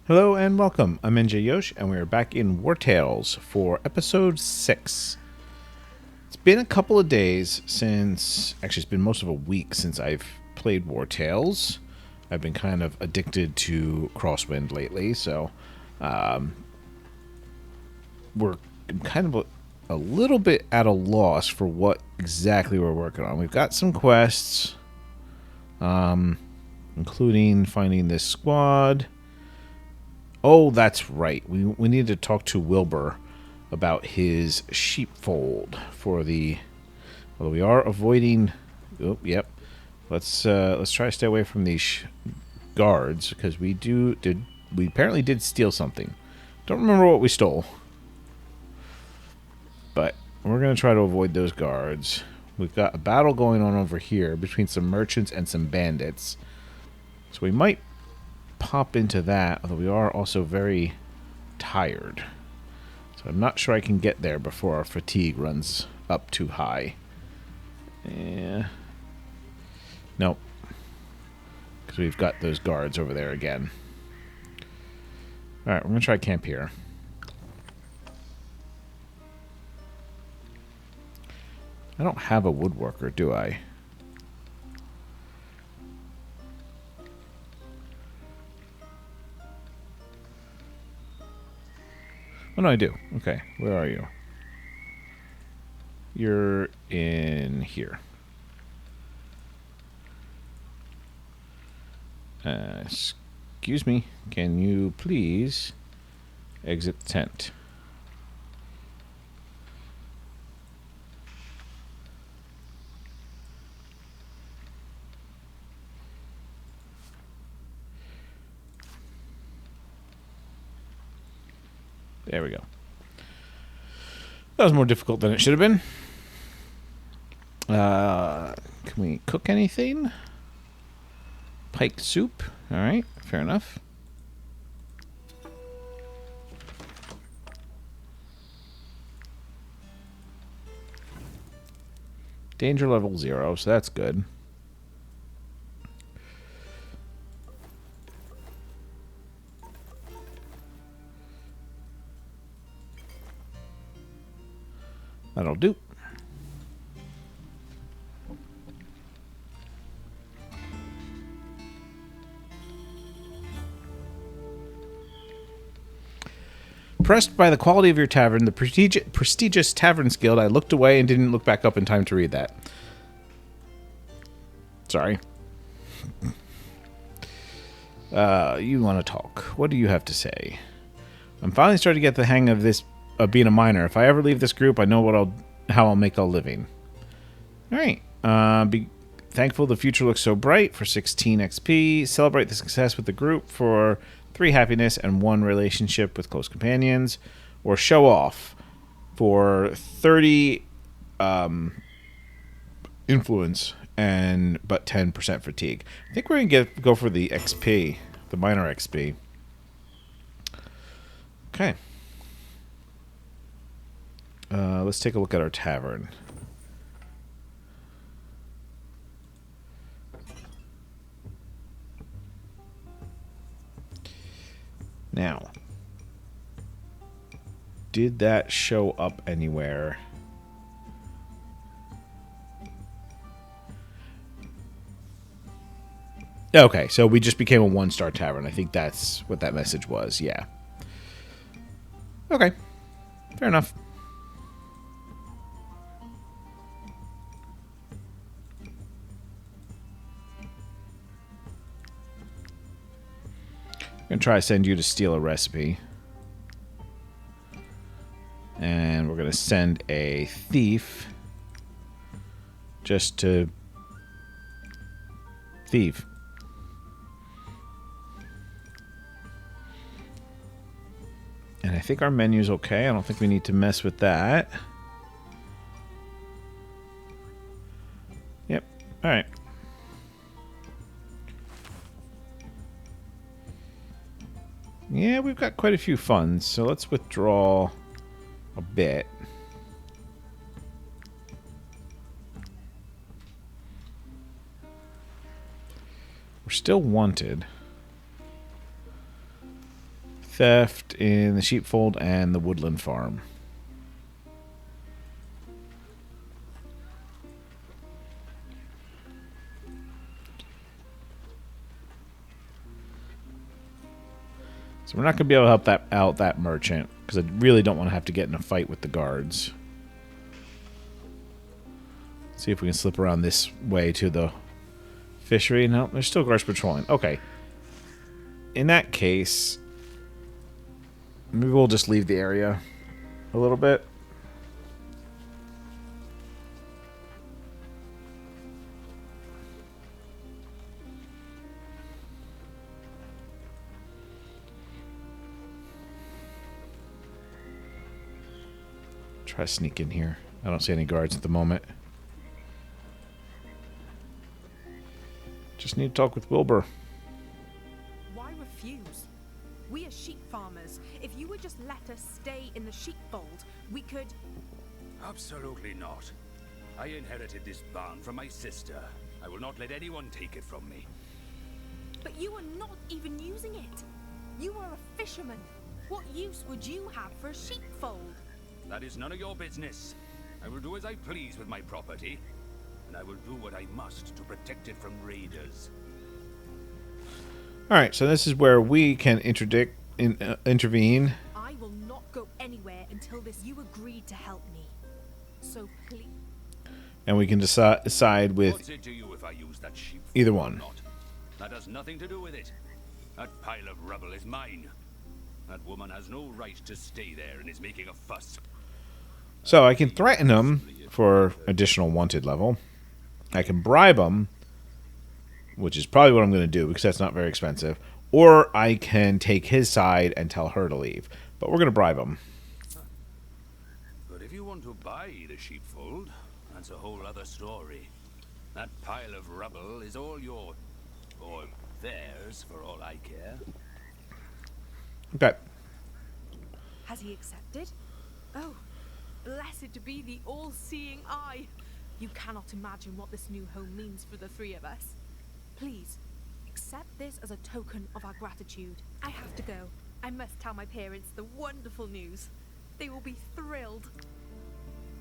Hello and welcome. I'm NJYosh, and we are back in Wartales for episode 6. It's been a couple of days since... Actually, it's been most of a week since I've played Wartales. I've been kind of addicted to Crosswind lately, so... we're kind of a little bit at a loss for what exactly we're working on. We've got some quests, including finding this squad... Oh, that's right. We need to talk to Wilbur about his sheepfold for the... Well, we are avoiding... Oh, yep. Let's try to stay away from these guards, because we apparently did steal something. Don't remember what we stole. But we're going to try to avoid those guards. We've got a battle going on over here between some merchants and some bandits. So we might pop into that, although we are also very tired. So I'm not sure I can get there before our fatigue runs up too high. Yeah. Nope. Because we've got those guards over there again. Alright, we're going to try camp here. I don't have a woodworker, do I? Oh, no, I do. Okay, where are you? You're in here. Excuse me. Can you please exit the tent? There we go. That was more difficult than it should have been. Can we cook anything? Pike soup. Alright, fair enough. Danger level 0, so that's good. That'll do. Impressed by the quality of your tavern, the prestigious Taverns Guild, I looked away and didn't look back up in time to read that. Sorry. You want to talk. What do you have to say? I'm finally starting to get the hang of this, being a miner. If I ever leave this group, I know how I'll make a living. Alright. Be thankful the future looks so bright for 16 XP. Celebrate the success with the group for 3 happiness and 1 relationship with close companions. Or show off for 30 influence and but 10% fatigue. I think we're going to go for the XP, the minor XP. Okay. Let's take a look at our tavern. Now, did that show up anywhere? Okay, so we just became a 1-star tavern. I think that's what that message was, yeah. Okay, fair enough. I'm going to try to send you to steal a recipe. And we're going to send a thief just to thieve. And I think our menu's okay. I don't think we need to mess with that. Yep. All right. Yeah, we've got quite a few funds, so let's withdraw a bit. We're still wanted. Theft in the sheepfold and the woodland farm. So we're not going to be able to help that merchant, because I really don't want to have to get in a fight with the guards. See if we can slip around this way to the fishery. No, there's still guards patrolling. Okay. In that case, maybe we'll just leave the area a little bit. Try to sneak in here. I don't see any guards at the moment. Just need to talk with Wilbur. Why refuse? We are sheep farmers. If you would just let us stay in the sheepfold, we could... Absolutely not. I inherited this barn from my sister. I will not let anyone take it from me. But you are not even using it. You are a fisherman. What use would you have for a sheepfold? That is none of your business. I will do as I please with my property, and I will do what I must to protect it from raiders. Alright, so this is where we can intervene. I will not go anywhere until you agreed to help me. So please... And we can decide with What's it to you if I use that sheep? either one. Not? That has nothing to do with it. That pile of rubble is mine. That woman has no right to stay there and is making a fuss. So I can threaten him for additional wanted level. I can bribe him, which is probably what I'm going to do because that's not very expensive. Or I can take his side and tell her to leave. But we're going to bribe him. But if you want to buy the sheepfold, that's a whole other story. That pile of rubble is all your... or theirs, for all I care. Okay. Has he accepted? Oh, blessed to be the all-seeing eye. You cannot imagine what this new home means for the three of us. Please, accept this as a token of our gratitude. I have to go. I must tell my parents the wonderful news. They will be thrilled.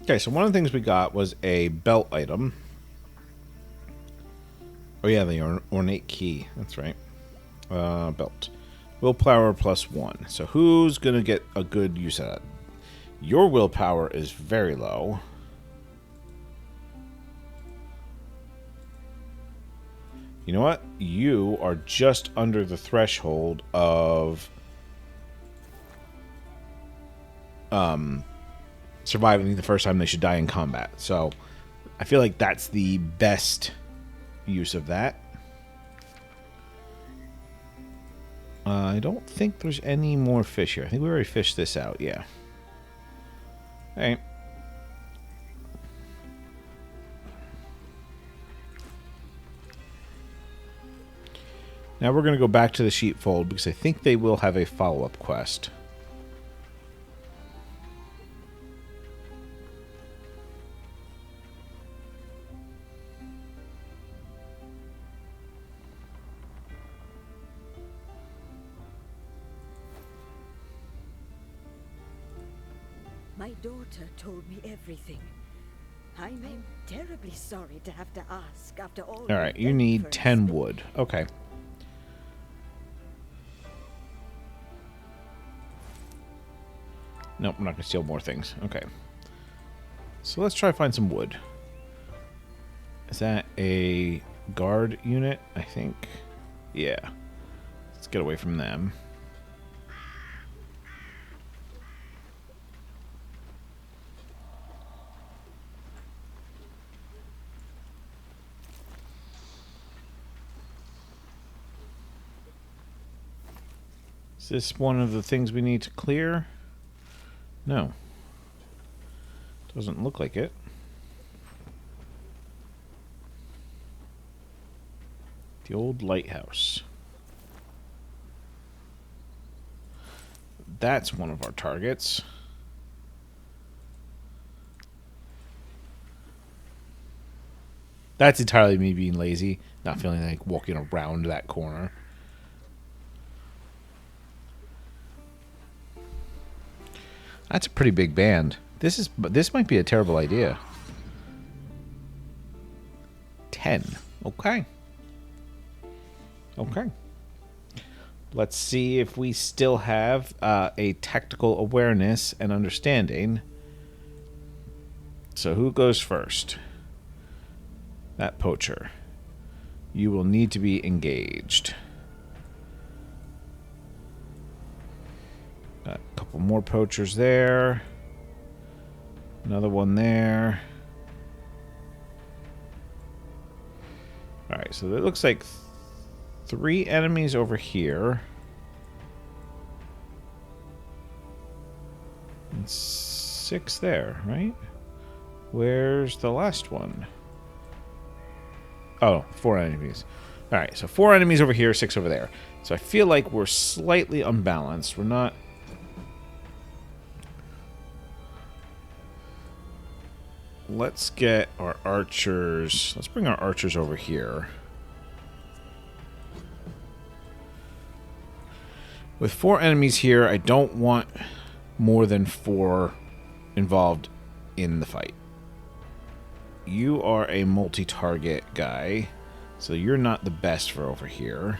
Okay, so one of the things we got was a belt item. Oh yeah, the ornate key. That's right. Belt. Willpower +1. So who's going to get a good use of that? Your willpower is very low. You know what? You are just under the threshold of surviving the first time they should die in combat. So I feel like that's the best use of that. I don't think there's any more fish here. I think we already fished this out, yeah. Alright. Now we're going to go back to the sheepfold because I think they will have a follow-up quest. My daughter told me everything. I'm terribly sorry to have to ask after all. Alright, you need 10 wood. Okay. Nope, I'm not going to steal more things. Okay. So let's try to find some wood. Is that a guard unit, I think? Yeah. Let's get away from them. Is this one of the things we need to clear? No. Doesn't look like it. The old lighthouse. That's one of our targets. That's entirely me being lazy, not feeling like walking around that corner. That's a pretty big band. This might be a terrible idea. 10. Okay. Okay. Let's see if we still have a tactical awareness and understanding. So who goes first? That poacher. You will need to be engaged. Got a couple more poachers there. Another one there. Alright, so it looks like 3 enemies over here. And 6 there, right? Where's the last one? Oh, 4 enemies. Alright, so 4 enemies over here, 6 over there. So I feel like we're slightly unbalanced. We're not... Let's get our archers... Let's bring our archers over here. With 4 enemies here, I don't want more than 4 involved in the fight. You are a multi-target guy, so you're not the best for over here.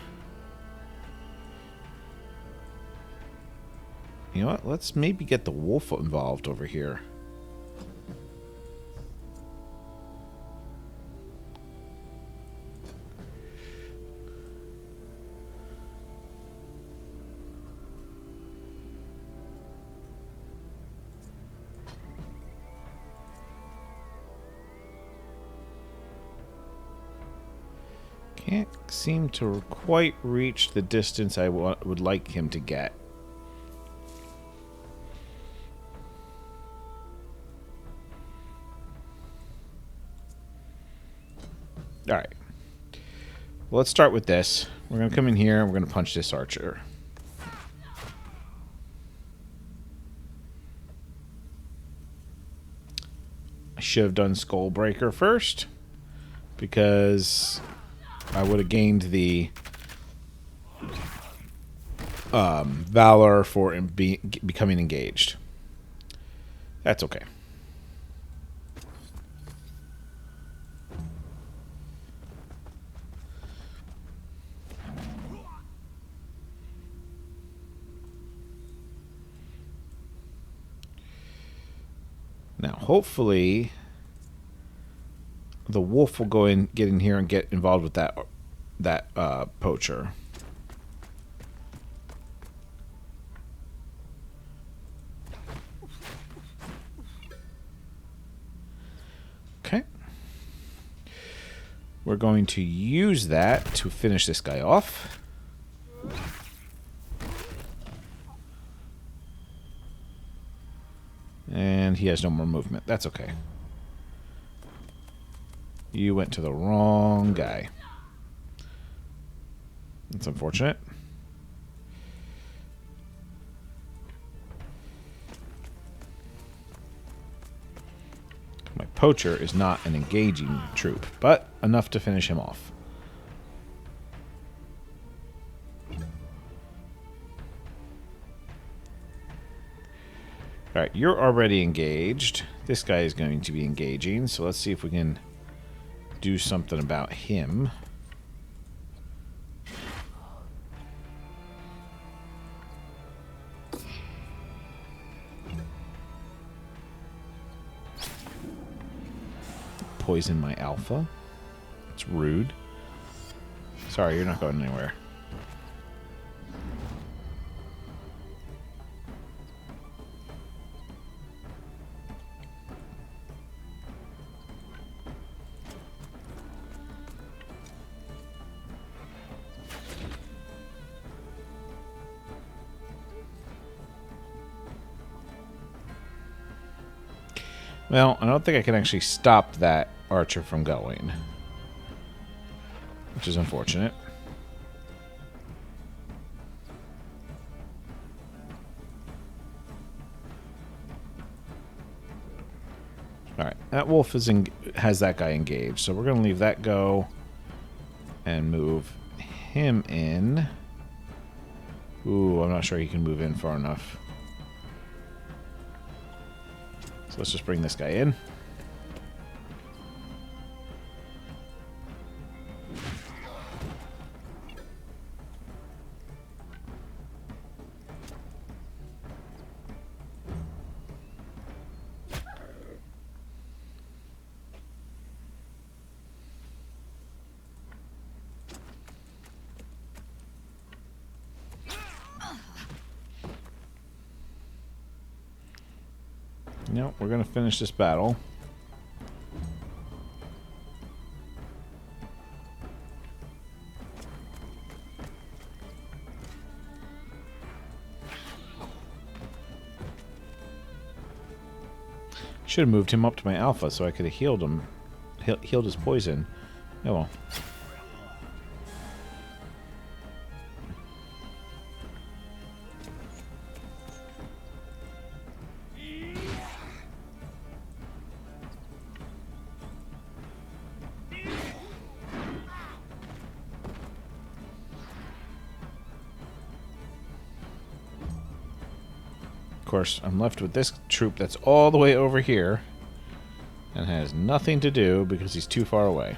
You know what? Let's maybe get the wolf involved over here. Can't seem to quite reach the distance I would like him to get. Alright. Well, let's start with this. We're going to come in here and we're going to punch this archer. I should have done Skullbreaker first, because I would have gained the valor for becoming engaged. That's okay. Now, hopefully, the wolf will go in, get in here, and get involved with that poacher. Okay. We're going to use that to finish this guy off. And he has no more movement. That's okay. You went to the wrong guy. That's unfortunate. My poacher is not an engaging troop, but enough to finish him off. Alright, you're already engaged. This guy is going to be engaging, so let's see if we can do something about him. Poison my alpha. It's rude. Sorry, you're not going anywhere. Well, I don't think I can actually stop that archer from going, which is unfortunate. Alright, that wolf has that guy engaged, so we're going to leave that go and move him in. Ooh, I'm not sure he can move in far enough. So let's just bring this guy in. No, we're going to finish this battle. Should have moved him up to my alpha so I could have healed him. Healed his poison. Oh well. Of course, I'm left with this troop that's all the way over here and has nothing to do because he's too far away.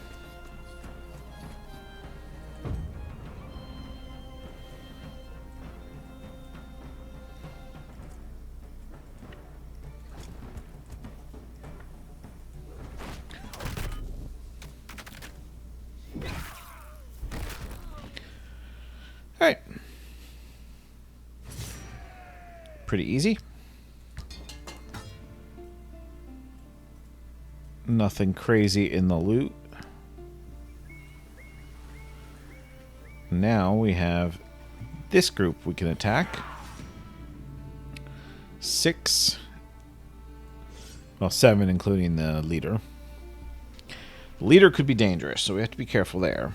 All right. Pretty easy. Nothing crazy in the loot. Now we have this group we can attack. 6. Well, 7 including the leader. The leader could be dangerous, so we have to be careful there.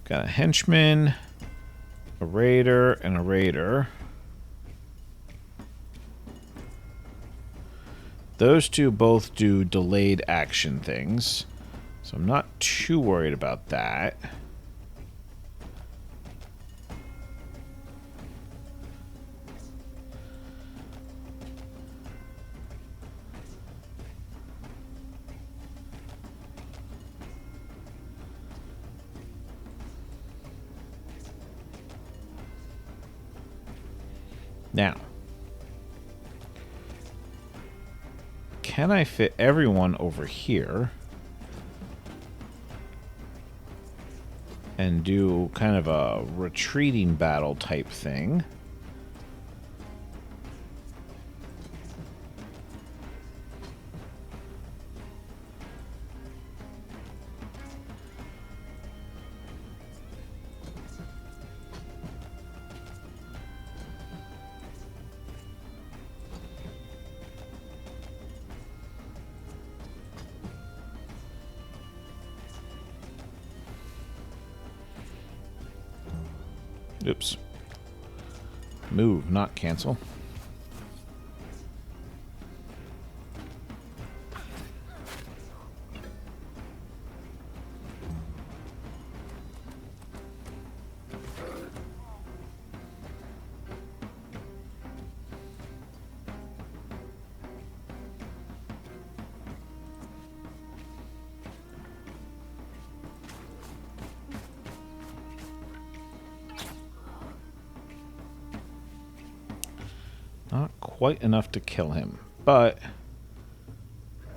Got a henchman, a raider, and a raider. Those two both do delayed action things, so I'm not too worried about that. Now, can I fit everyone over here and do kind of a retreating battle type thing? Oops. Move, not cancel. Not quite enough to kill him, but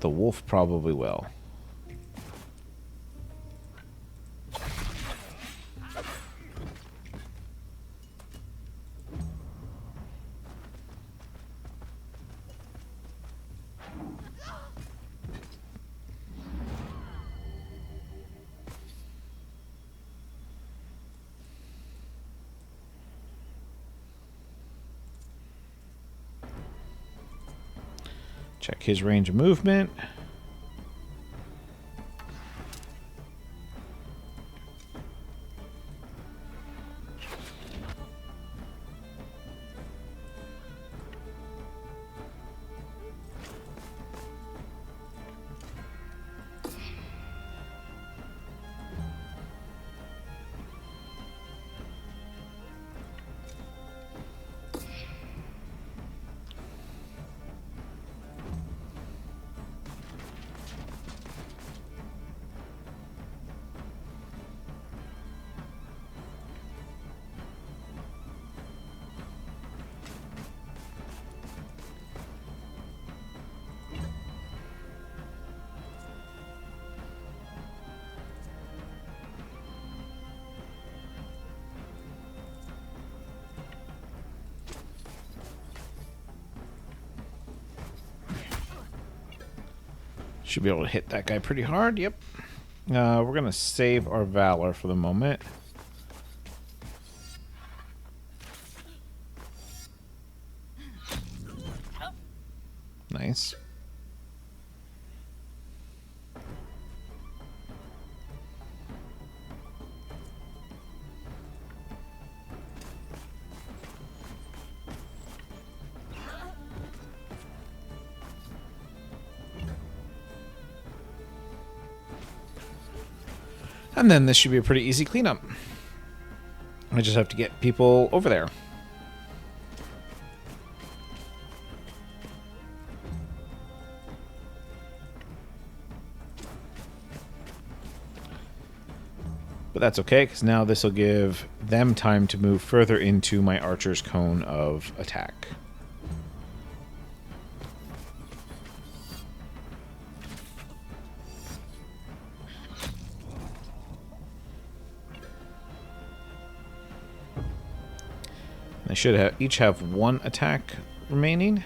the wolf probably will. Check his range of movement. Should be able to hit that guy pretty hard. Yep. We're going to save our valor for the moment. Nice. And then this should be a pretty easy cleanup. I just have to get people over there. But that's okay, because now this will give them time to move further into my archer's cone of attack. They should each have one attack remaining.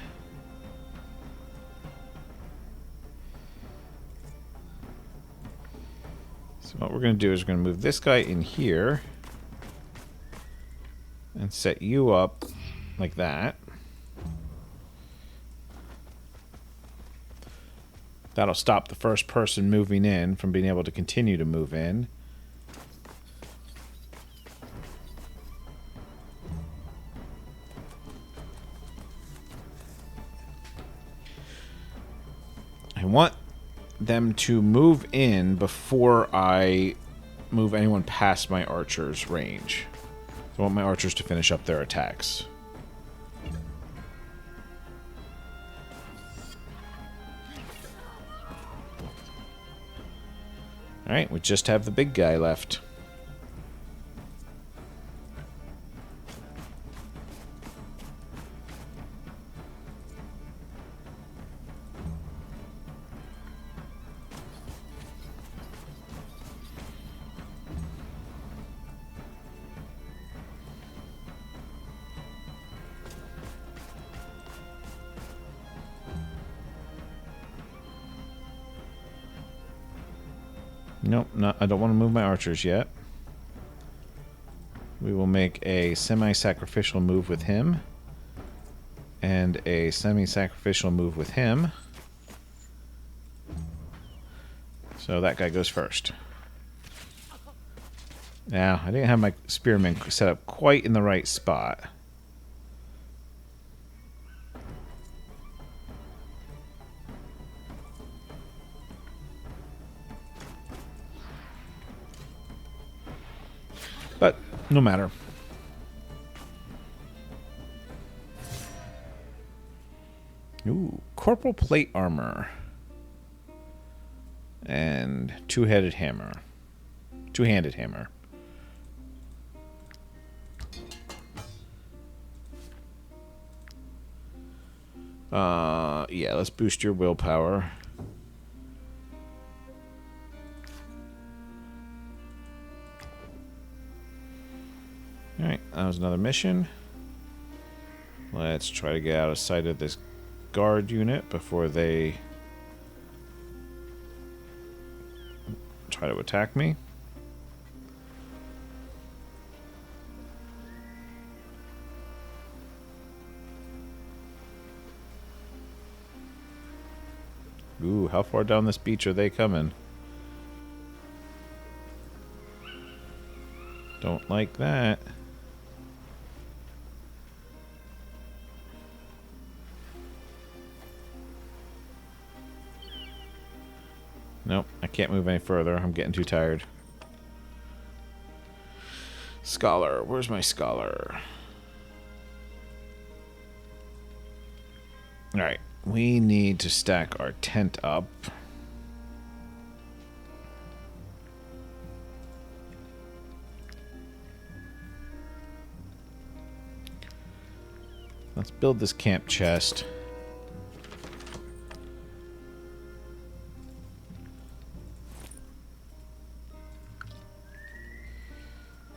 So what we're going to do is we're going to move this guy in here and set you up like that. That'll stop the first person moving in from being able to continue to move in. I want them to move in before I move anyone past my archer's range. I want my archers to finish up their attacks. Alright, we just have the big guy left. Nope, I don't want to move my archers yet. We will make a semi-sacrificial move with him. And a semi-sacrificial move with him. So that guy goes first. Now, I didn't have my spearmen set up quite in the right spot. But no matter. Ooh, corporal plate armor. And two-headed hammer. Two-handed hammer. Yeah, let's boost your willpower. Alright, that was another mission. Let's try to get out of sight of this guard unit before they try to attack me. Ooh, how far down this beach are they coming? Don't like that. Nope, I can't move any further. I'm getting too tired. Scholar. Where's my scholar? Alright. We need to stack our tent up. Let's build this camp chest.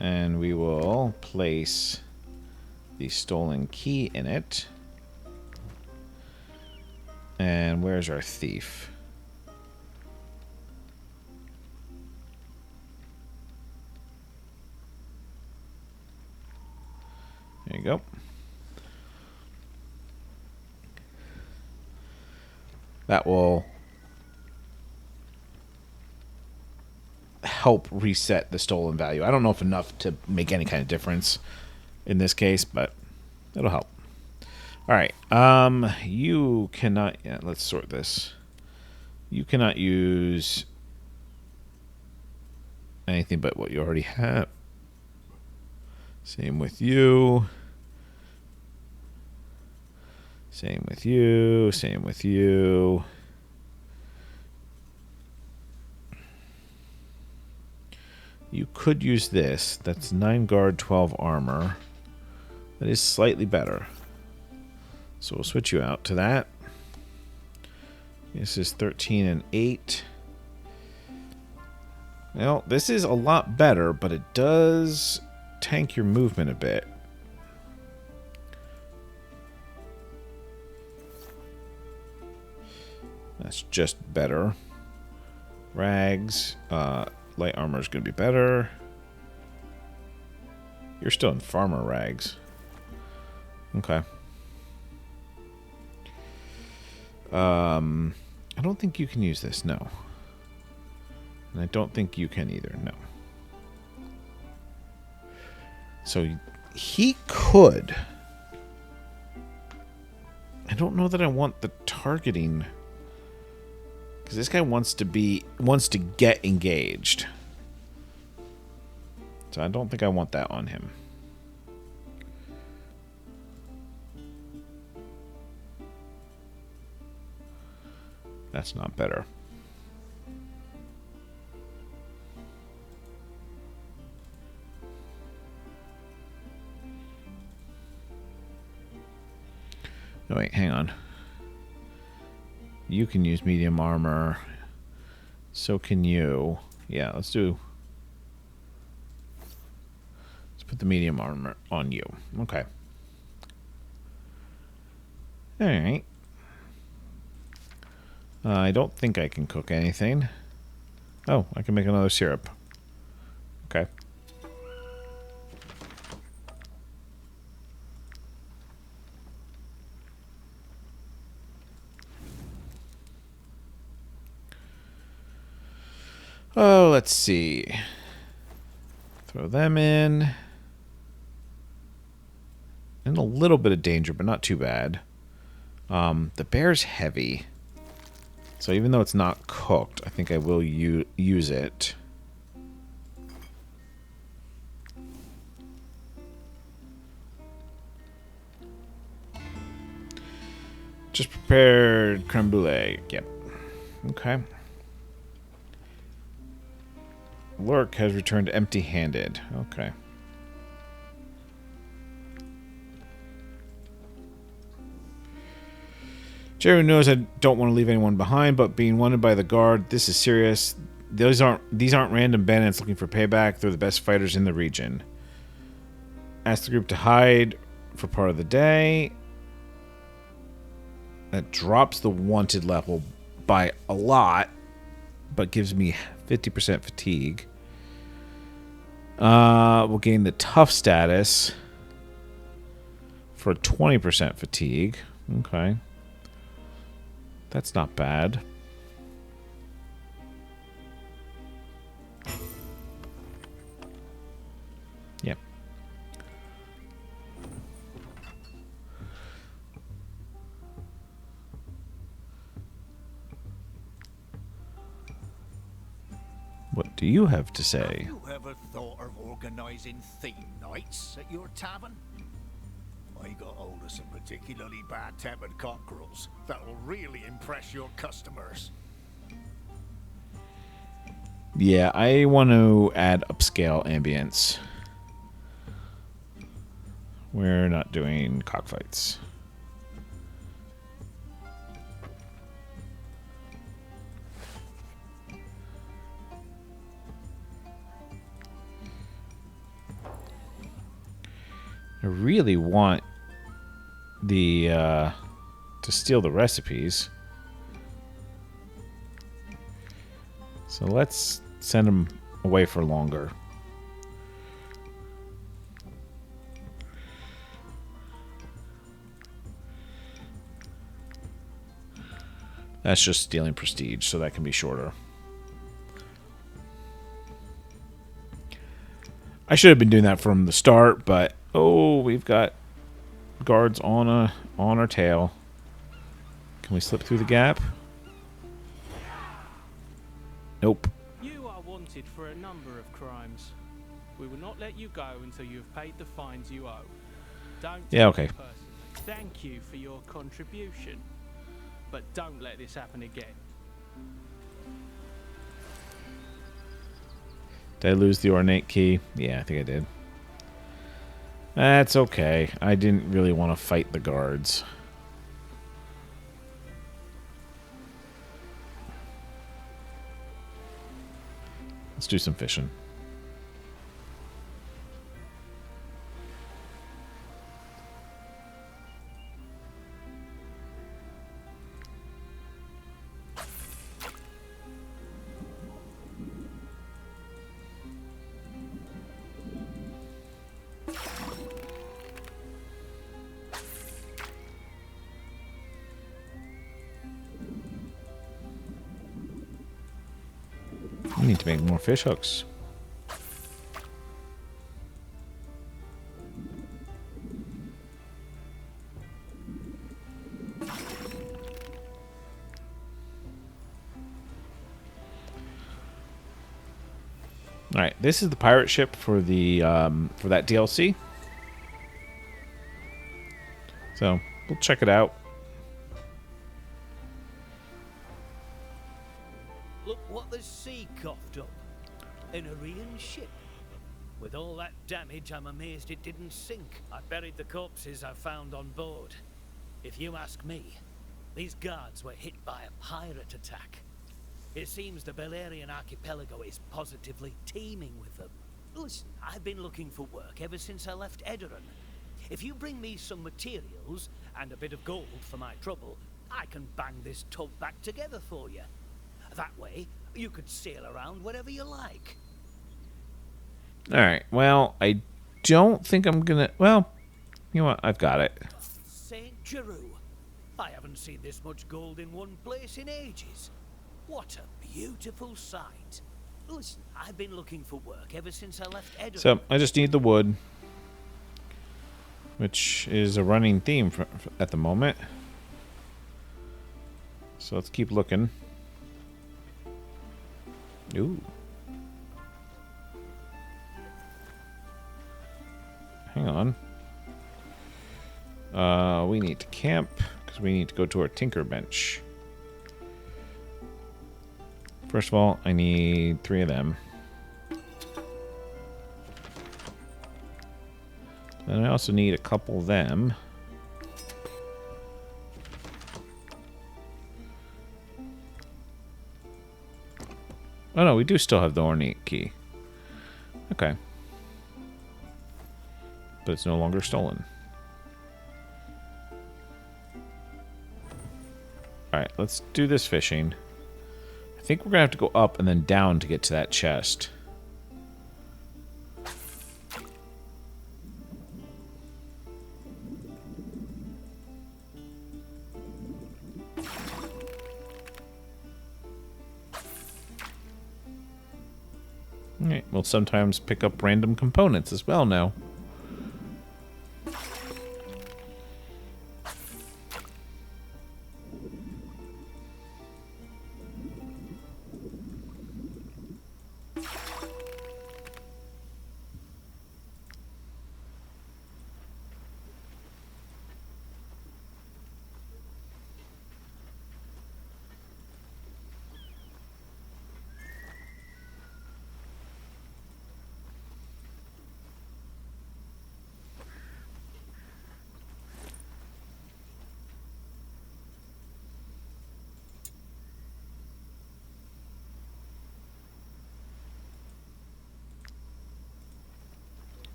And we will place the stolen key in it. And where's our thief? There you go. That will help reset the stolen value. I don't know if enough to make any kind of difference in this case, but it'll help. All right. You cannot... Yeah, let's sort this. You cannot use anything but what you already have. Same with you. Same with you. Same with you. You could use this. That's 9 guard, 12 armor. That is slightly better. So we'll switch you out to that. This is 13 and 8. Well, this is a lot better, but it does tank your movement a bit. That's just better. Rags. Light armor is going to be better. You're still in farmer rags. Okay. I don't think you can use this, no. And I don't think you can either, no. So he could. I don't know that I want the targeting, because this guy wants to get engaged. So I don't think I want that on him. That's not better. No, wait, hang on. You can use medium armor. So can you. Yeah, let's put the medium armor on you. Okay. Alright. I don't think I can cook anything. Oh, I can make another syrup. Okay. Oh, let's see. Throw them in. In a little bit of danger, but not too bad. The bear's heavy. So even though it's not cooked, I think I will use it. Just prepared creme brulee. Yep. Okay. Lurk has returned empty-handed. Okay. Jerry knows I don't want to leave anyone behind, but being wanted by the guard, this is serious. These aren't random bandits looking for payback. They're the best fighters in the region. Ask the group to hide for part of the day. That drops the wanted level by a lot, but gives me 50% fatigue. We'll gain the tough status for 20% fatigue. Okay. That's not bad. Yep. What do you have to say? Have you ever thought of organizing theme nights at your tavern? I got hold of some particularly bad-tempered cockerels that will really impress your customers. Yeah, I want to add upscale ambience. We're not doing cockfights. I really want the to steal the recipes. So let's send them away for longer. That's just stealing prestige, so that can be shorter. I should have been doing that from the start, but oh, we've got guards on our tail. Can we slip through the gap? Nope. You are wanted for a number of crimes. We will not let you go until you have paid the fines you owe. Don't Yeah, take okay. it personally. Thank you for your contribution, but don't let this happen again. Did I lose the ornate key? Yeah, I think I did. That's okay. I didn't really want to fight the guards. Let's do some fishing. We need to make more fish hooks. All right, this is the pirate ship for the for that DLC. So we'll check it out. Look what the sea coughed up. An Arian ship. With all that damage, I'm amazed it didn't sink. I buried the corpses I found on board. If you ask me, these guards were hit by a pirate attack. It seems the Belerian archipelago is positively teeming with them. Listen, I've been looking for work ever since I left Edoran. If you bring me some materials and a bit of gold for my trouble, I can bang this tub back together for you. That way, you could sail around wherever you like. Alright, well, I don't think I'm gonna... Well, you know what? I've got it. Saint Jeru, I haven't seen this much gold in one place in ages. What a beautiful sight. Listen, I've been looking for work ever since I left Edoran. So, I just need the wood. Which is a running theme at the moment. So let's keep looking. Ooh. Hang on. We need to camp because we need to go to our tinker bench. First of all, I need 3 of them. Then I also need a couple of them. Oh no, we do still have the ornate key. Okay. But it's no longer stolen. Alright, let's do this fishing. I think we're going to have to go up and then down to get to that chest. Alright, we'll sometimes pick up random components as well now.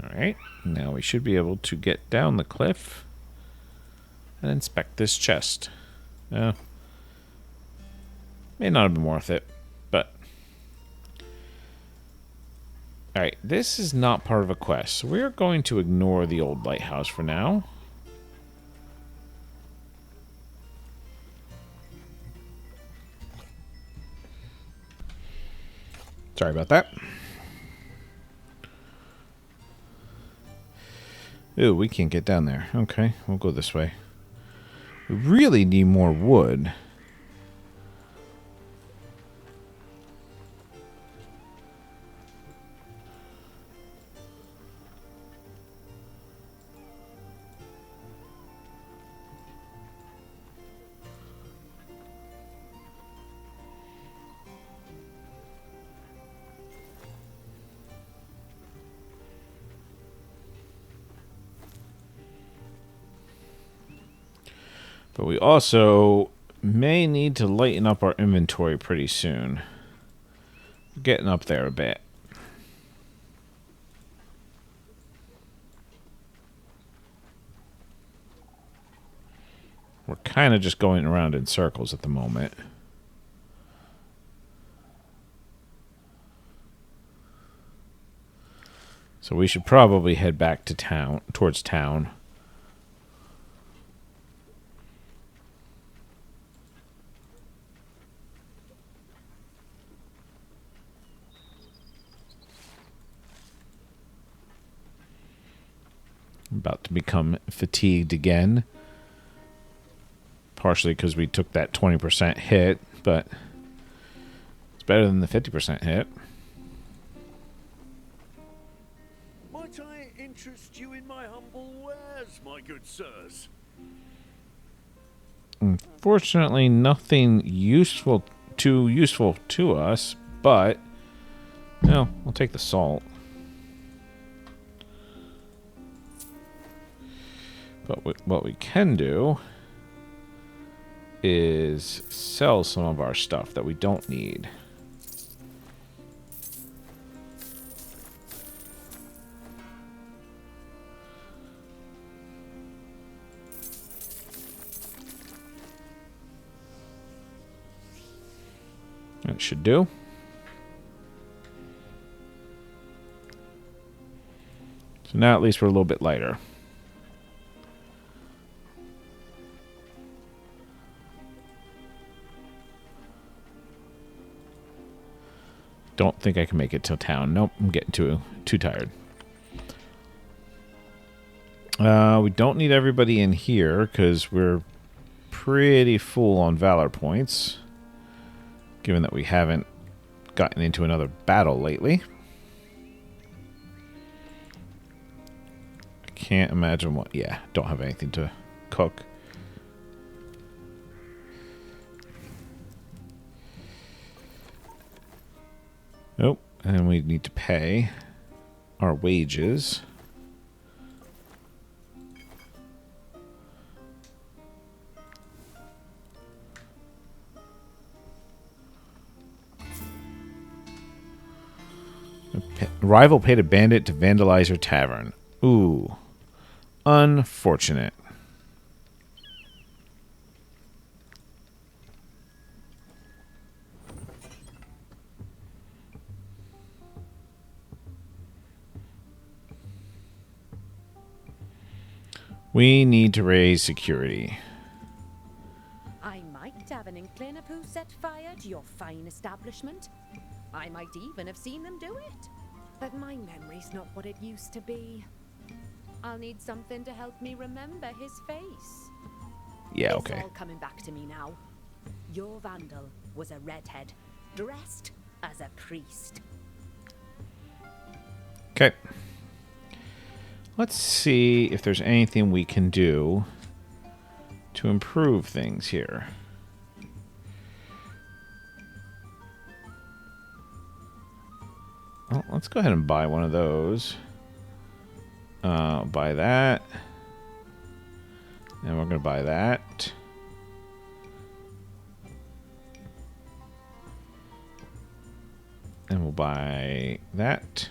Alright, now we should be able to get down the cliff and inspect this chest. May not have been worth it, but... Alright, this is not part of a quest, so we're going to ignore the old lighthouse for now. Sorry about that. Ooh, we can't get down there. Okay, we'll go this way. We really need more wood. But we also may need to lighten up our inventory pretty soon. We're getting up there a bit. We're kind of just going around in circles at the moment. So we should probably head back to town, towards town. I'm about to become fatigued again. Partially because we took that 20% hit, but it's better than the 50% hit. Might I interest you in my humble wares, my good sirs? Unfortunately, nothing useful to us, but no, we'll take the salt. But what we can do is sell some of our stuff that we don't need. That should do. So now at least we're a little bit lighter. Don't think I can make it till town. Nope, I'm getting too tired. We don't need everybody in here because we're pretty full on valor points, given that we haven't gotten into another battle lately. I can't imagine what... Yeah, don't have anything to cook. Nope, and we need to pay our wages. Rival paid a bandit to vandalize your tavern. Ooh, unfortunate. We need to raise security. I might have an inkling of who set fire to your fine establishment. I might even have seen them do it. But my memory's not what it used to be. I'll need something to help me remember his face. Yeah, It's okay. all coming back to me now. Your vandal was a redhead, dressed as a priest. Okay. Let's see if there's anything we can do to improve things here. Well, let's go ahead and buy one of those. Buy that. And we're going to buy that. And we'll buy that.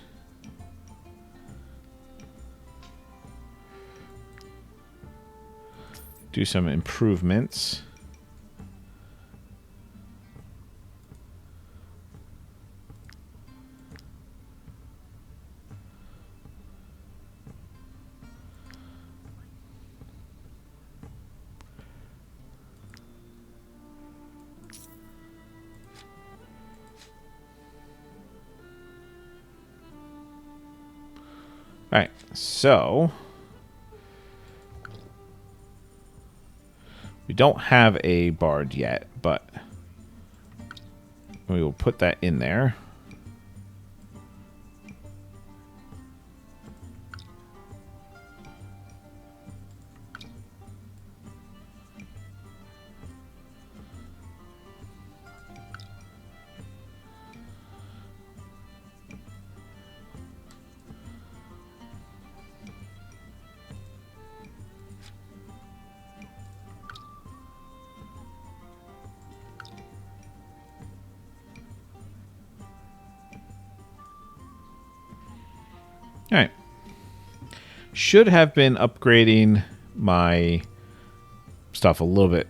Do some improvements. Alright, so we don't have a bard yet, but we will put that in there. Alright. Should have been upgrading my stuff a little bit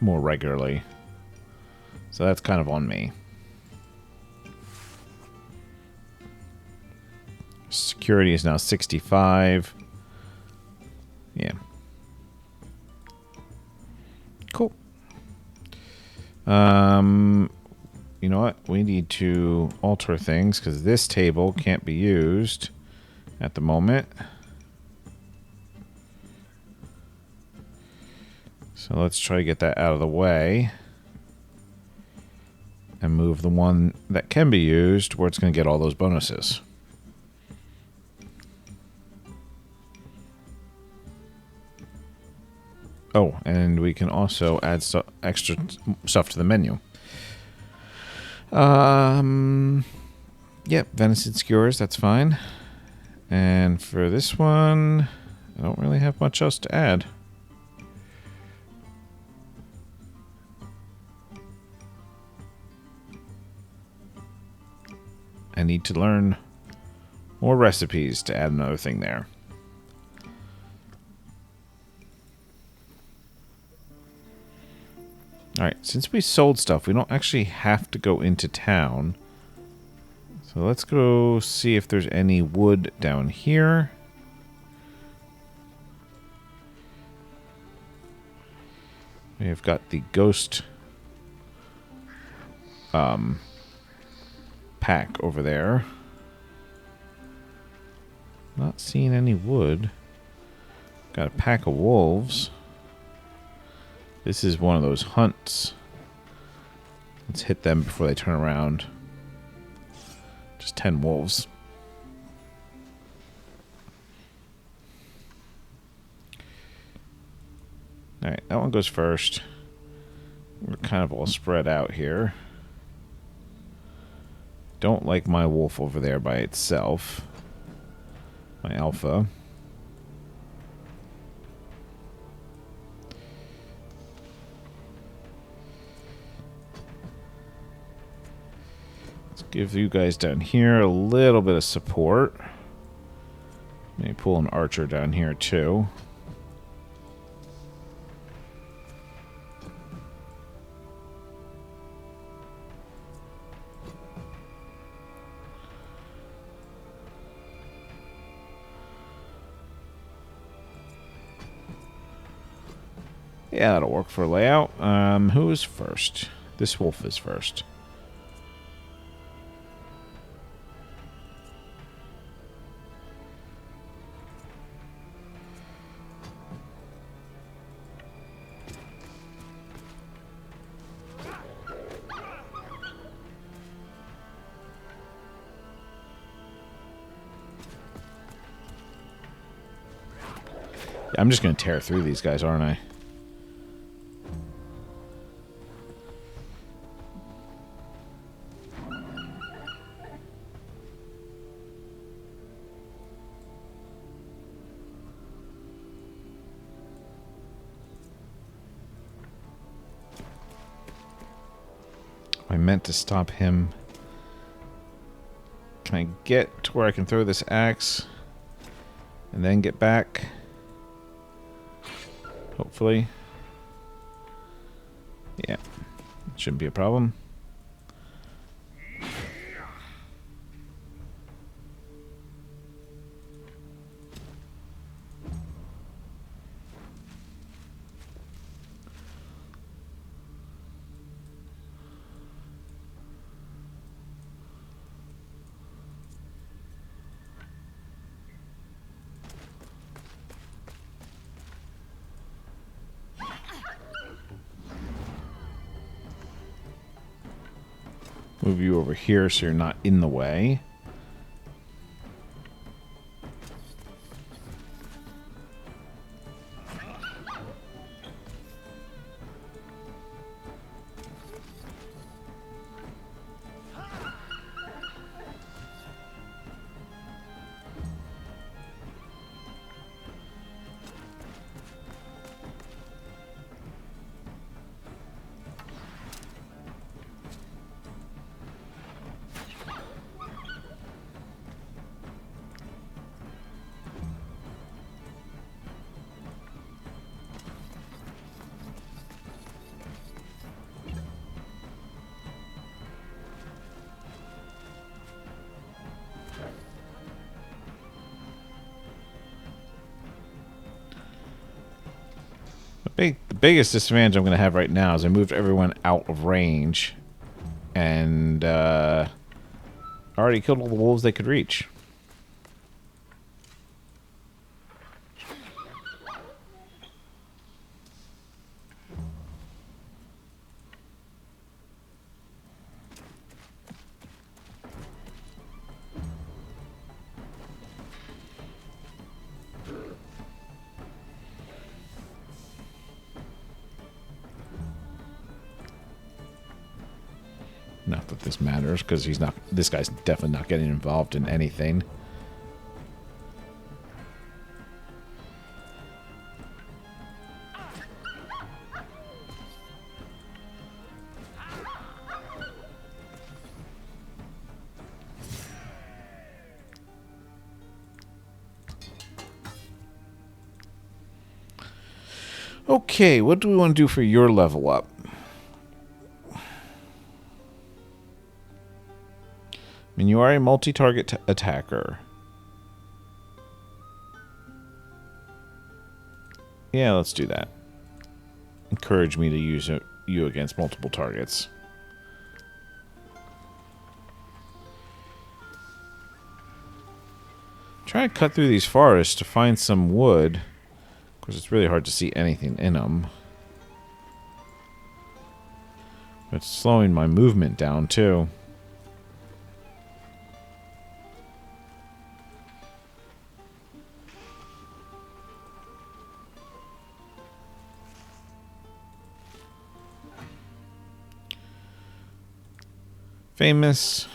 more regularly. So that's kind of on me. Security is now 65. Yeah. Cool. You know what? We need to alter things because this table can't be used at the moment. So let's try to get that out of the way and move the one that can be used where it's going to get all those bonuses. Oh, and we can also add extra stuff to the menu. Yep, venison skewers, that's fine. And for this one, I don't really have much else to add. I need to learn more recipes to add another thing there. Alright, since we sold stuff, we don't actually have to go into town. So let's go see if there's any wood down here. We've got the ghost pack over there. Not seeing any wood. Got a pack of wolves. This is one of those hunts. Let's hit them before they turn around. Just 10 wolves. Alright, that one goes first. We're kind of all spread out here. Don't like my wolf over there by itself. My alpha. Let's give you guys down here a little bit of support. Maybe pull an archer down here too. Yeah, that'll work for layout. Who is first? This wolf is first. I'm just going to tear through these guys, aren't I? I meant to stop him. Can I get to where I can throw this axe and then get back? Hopefully. Yeah, shouldn't be a problem. Move you over here so you're not in the way. The biggest disadvantage I'm going to have right now is I moved everyone out of range and already killed all the wolves they could reach. Not that this matters, because he's not. This guy's definitely not getting involved in anything. Okay, what do we want to do for your level up? I mean, you are a multi-target attacker. Yeah, let's do that. Encourage me to use you against multiple targets. Try to cut through these forests to find some wood. Of course, it's really hard to see anything in them. But it's slowing my movement down, too. Famous.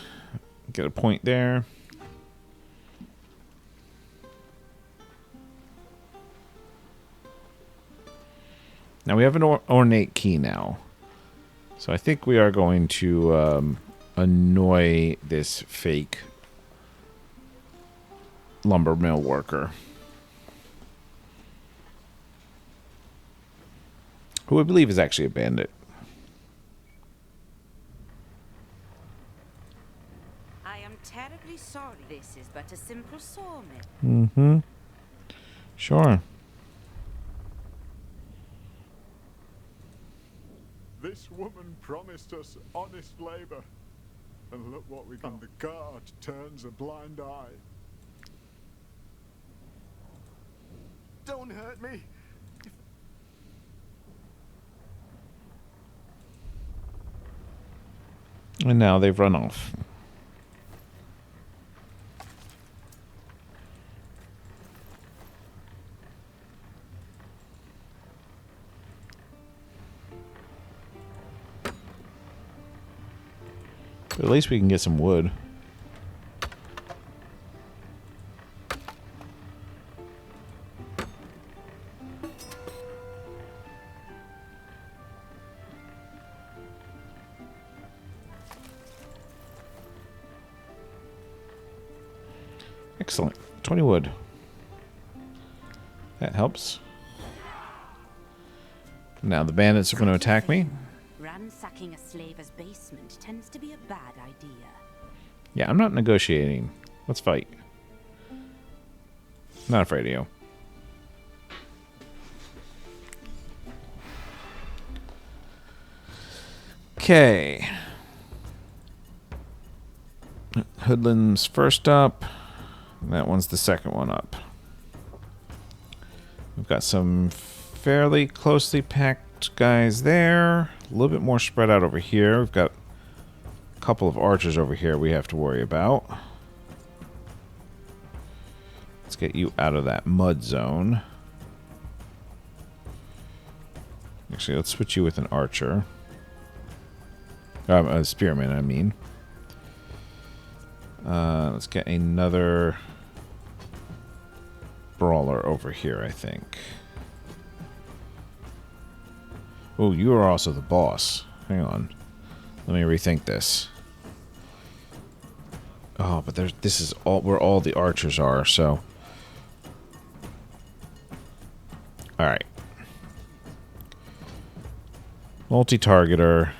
Get a point there. Now we have an ornate key now. So I think we are going to annoy this fake lumber mill worker. Who I believe is actually a bandit. Terribly sorry. This is but a simple sawmill. Mm-hmm. Sure. This woman promised us honest labor. And look what we got. The guard turns a blind eye. Don't hurt me. And now they've run off. But at least we can get some wood. Excellent. 20 wood. That helps. Now the bandits are going to attack me. Ransacking a slaver's basement tends to be a bad idea. Yeah, I'm not negotiating. Let's fight. Not afraid of you. Okay. Hoodlum's first up. That one's the second one up. We've got some fairly closely packed guys there. A little bit more spread out over here. We've got a couple of archers over here we have to worry about. Let's get you out of that mud zone. Actually, let's switch you with an archer. A spearman, I mean. Let's get another brawler over here, I think. Oh, you are also the boss. Hang on. Let me rethink this. Oh, but this is all where all the archers are, so. Alright. Multi-targeter.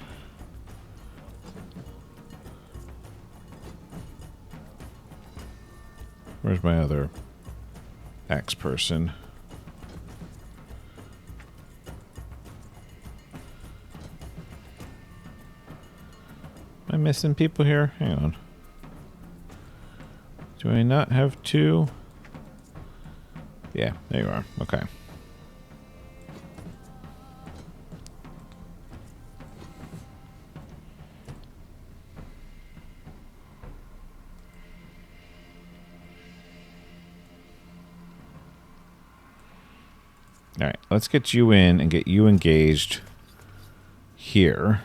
Where's my other axe person? Am I missing people here? Hang on. Do I not have two? Yeah, there you are. Okay. Alright, let's get you in and get you engaged here.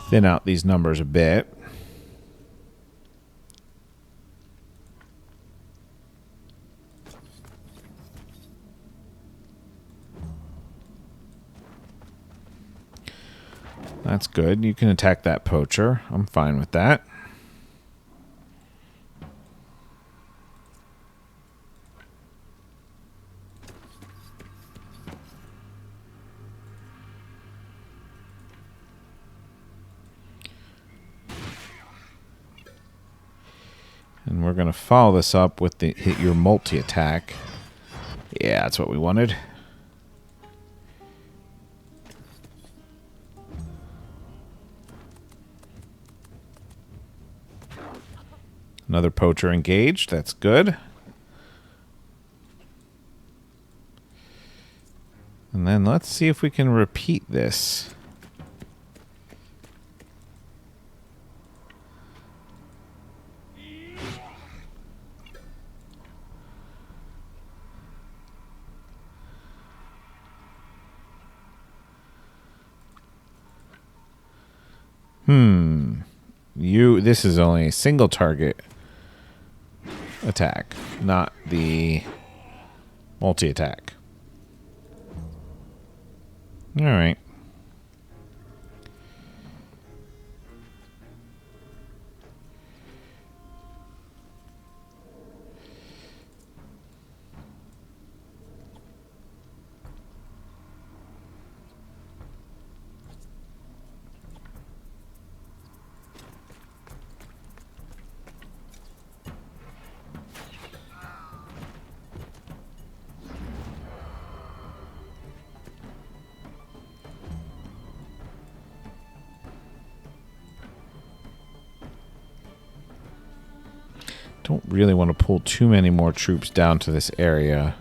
Thin out these numbers a bit. That's good. You can attack that poacher. I'm fine with that. And we're going to follow this up with the hit your multi-attack. Yeah, that's what we wanted. Another poacher engaged. That's good. And then let's see if we can repeat this. This is only a single target attack, not the multi-attack. All right. Don't really want to pull too many more troops down to this area.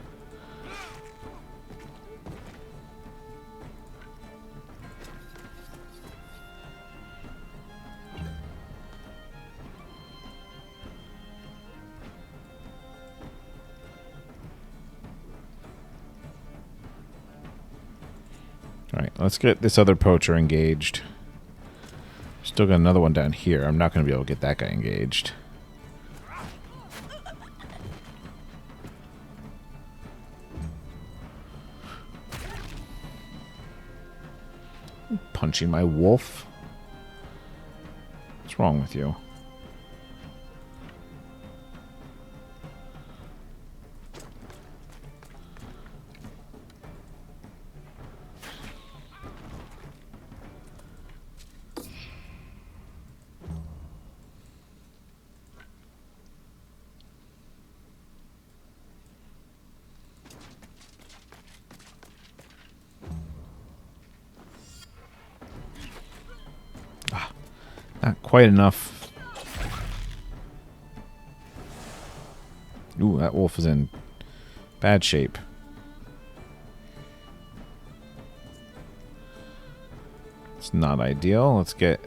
Alright, let's get this other poacher engaged. Still got another one down here. I'm not going to be able to get that guy engaged. Punching my wolf? What's wrong with you? Not quite enough. Ooh, that wolf is in bad shape. It's not ideal. Let's get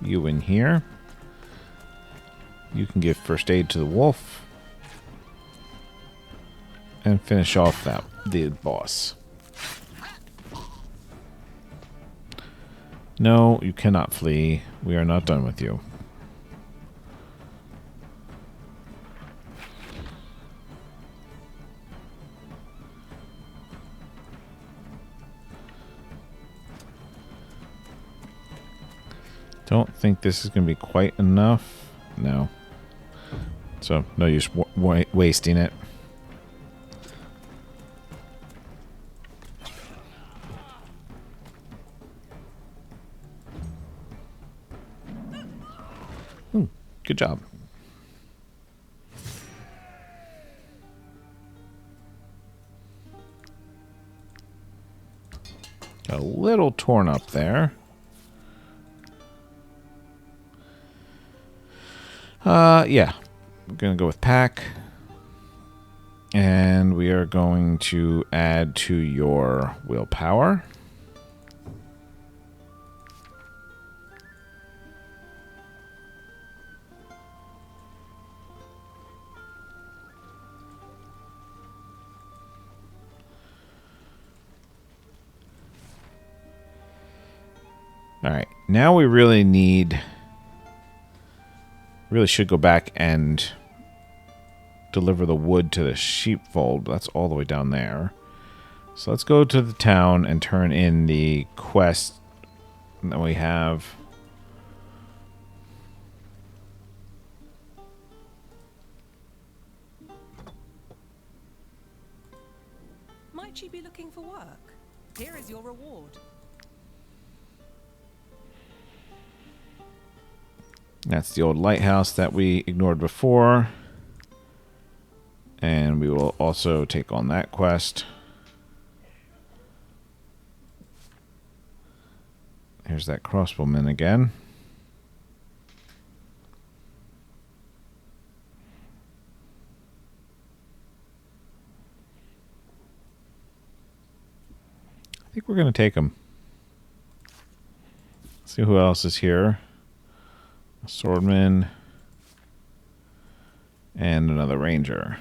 you in here. You can give first aid to the wolf. And finish off the boss. No, you cannot flee. We are not done with you. Don't think this is going to be quite enough. No. So, no use wasting it. Good job. A little torn up there. Yeah. We're going to go with pack. And we are going to add to your willpower. Alright, now we really should go back and deliver the wood to the sheepfold. That's all the way down there. So let's go to the town and turn in the quest that we have. Might you be looking for work? Here is your reward. That's the old lighthouse that we ignored before. And we will also take on that quest. Here's that crossbowman again. I think we're going to take him. See who else is here. A swordman. And another ranger.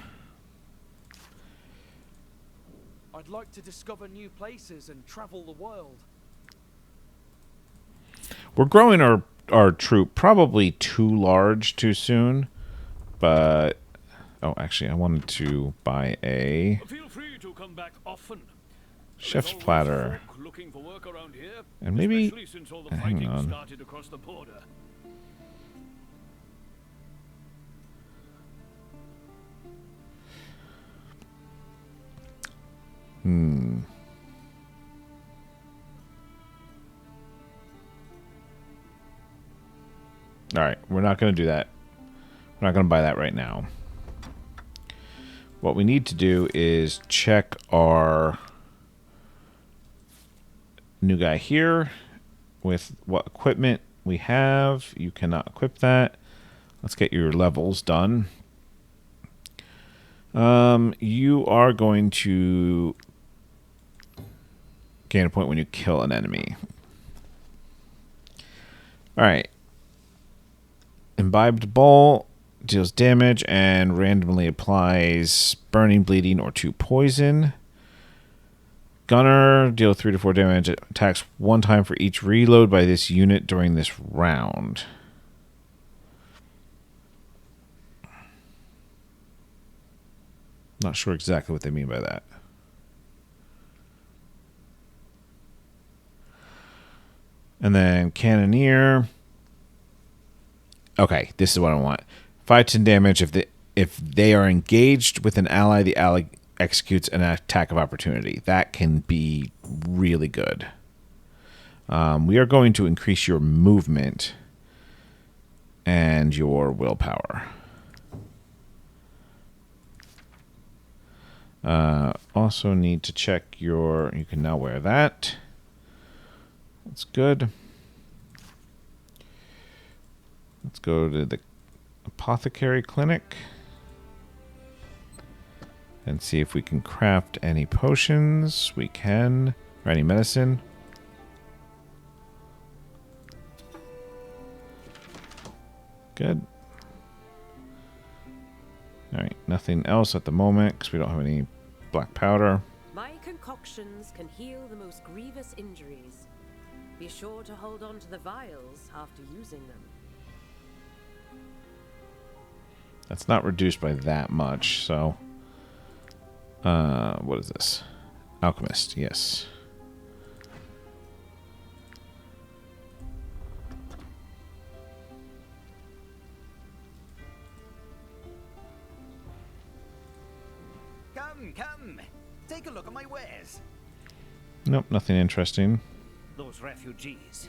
I'd like to discover new places and travel the world. We're growing our troop probably too large too soon. But... oh, actually, I wanted to buy a... Feel free to come back often. chef's platter. Looking for work around here, and maybe... especially since all the hang fighting on. started across the border. Alright, we're not going to do that. We're not going to buy that right now. What we need to do is check our new guy here with what equipment we have. You cannot equip that. Let's get your levels done. You are going to gain a point when you kill an enemy. Alright. Imbibed Bowl deals damage and randomly applies burning, bleeding, or 2 poison. Gunner deal 3 to 4 damage. Attacks 1 time for each reload by this unit during this round. Not sure exactly what they mean by that. And then Cannoneer. Okay, this is what I want. 5-10 damage if they are engaged with an ally, the ally executes an attack of opportunity. That can be really good. We are going to increase your movement and your willpower. Also need to check your... you can now wear that. That's good. Let's go to the apothecary clinic and see if we can craft any potions. We can. Or any medicine. Good. Alright, nothing else at the moment because we don't have any black powder. My concoctions can heal the most grievous injuries. Be sure to hold on to the vials after using them. That's not reduced by that much, so... what is this? Alchemist, yes. Come, take a look at my wares. Nope, nothing interesting. Those refugees.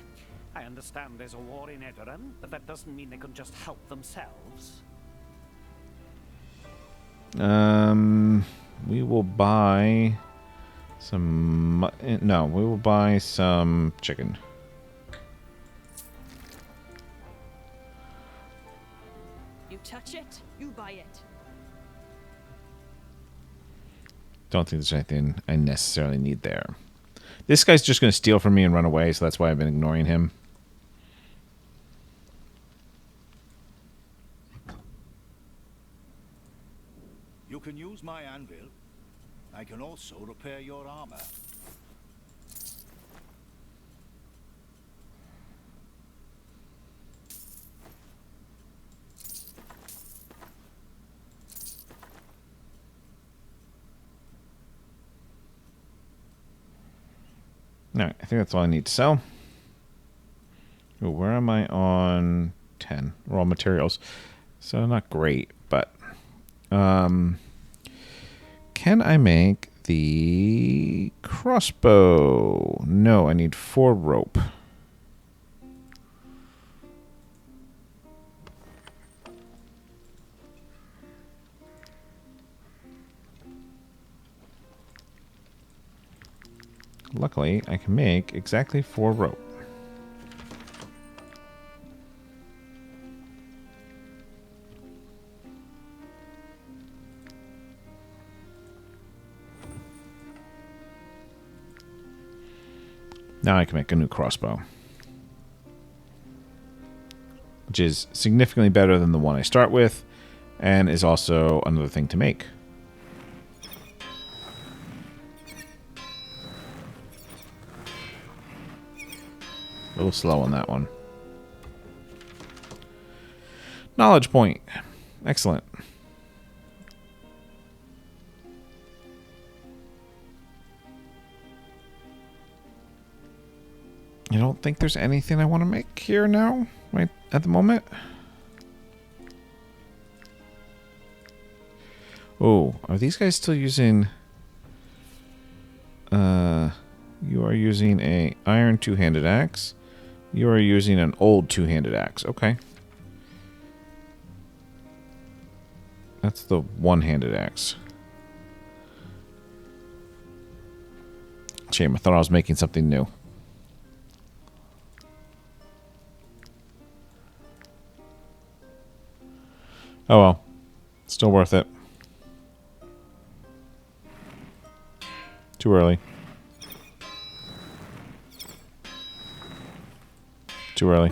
I understand there's a war in Edoran, but that doesn't mean they can just help themselves. We will buy some... No, we will buy some chicken. You touch it, you buy it. Don't think there's anything I necessarily need there. This guy's just going to steal from me and run away, so that's why I've been ignoring him. You can use my anvil. I can also repair your armor. Alright, I think that's all I need to sell. Ooh, where am I on 10? Raw materials. So not great, but... can I make the crossbow? No, I need 4 rope. Luckily, I can make exactly 4 rope. Now I can make a new crossbow. Which is significantly better than the one I start with, and is also another thing to make. A little slow on that one. Knowledge point. Excellent. I don't think there's anything I want to make here now, right at the moment. Oh, are these guys still using... you are using a iron two-handed axe. You are using an old two-handed axe. Okay. That's the one-handed axe. Shame, I thought I was making something new. Oh well. Still worth it. Too early. Too early.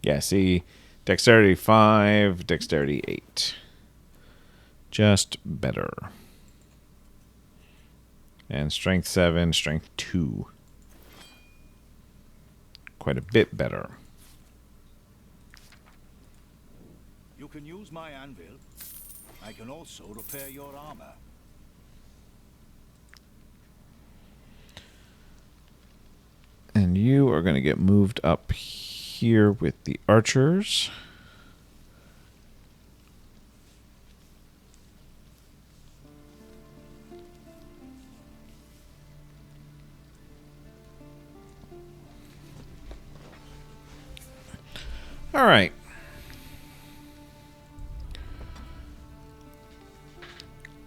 Yeah, see, dexterity 5, dexterity 8. Just better. And strength 7, strength 2. Quite a bit better. You can use my anvil. I can also repair your armor. And you are going to get moved up here with the archers. All right.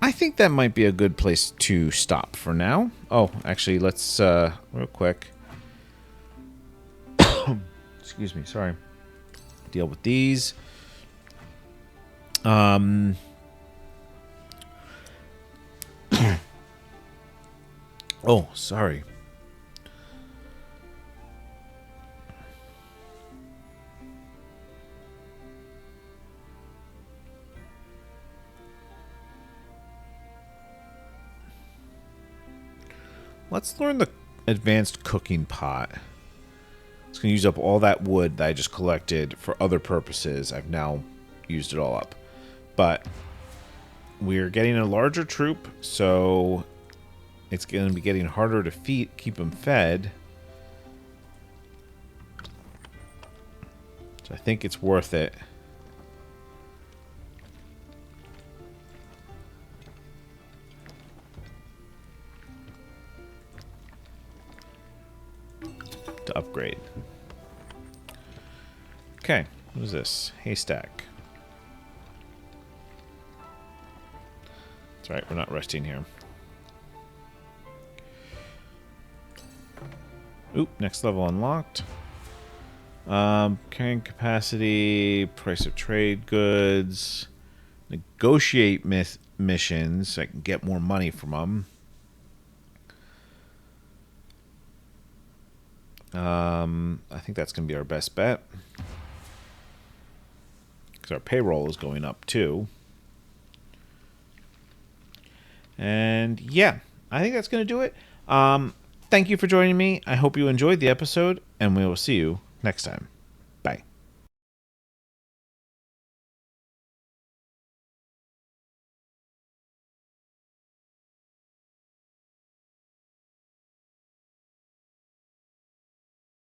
I think that might be a good place to stop for now. Oh, actually, let's, real quick. Excuse me, sorry. Deal with these. Oh, sorry. Let's learn the advanced cooking pot. It's going to use up all that wood that I just collected for other purposes. I've now used it all up. But we're getting a larger troop, so it's going to be getting harder to keep them fed. So I think it's worth it. To upgrade. Okay, what is this? Haystack. That's right, we're not resting here. Oop, next level unlocked. Carrying capacity, price of trade goods, negotiate missions so I can get more money from them. I think that's going to be our best bet. Because our payroll is going up too. And yeah, I think that's going to do it. Thank you for joining me. I hope you enjoyed the episode, and we will see you next time.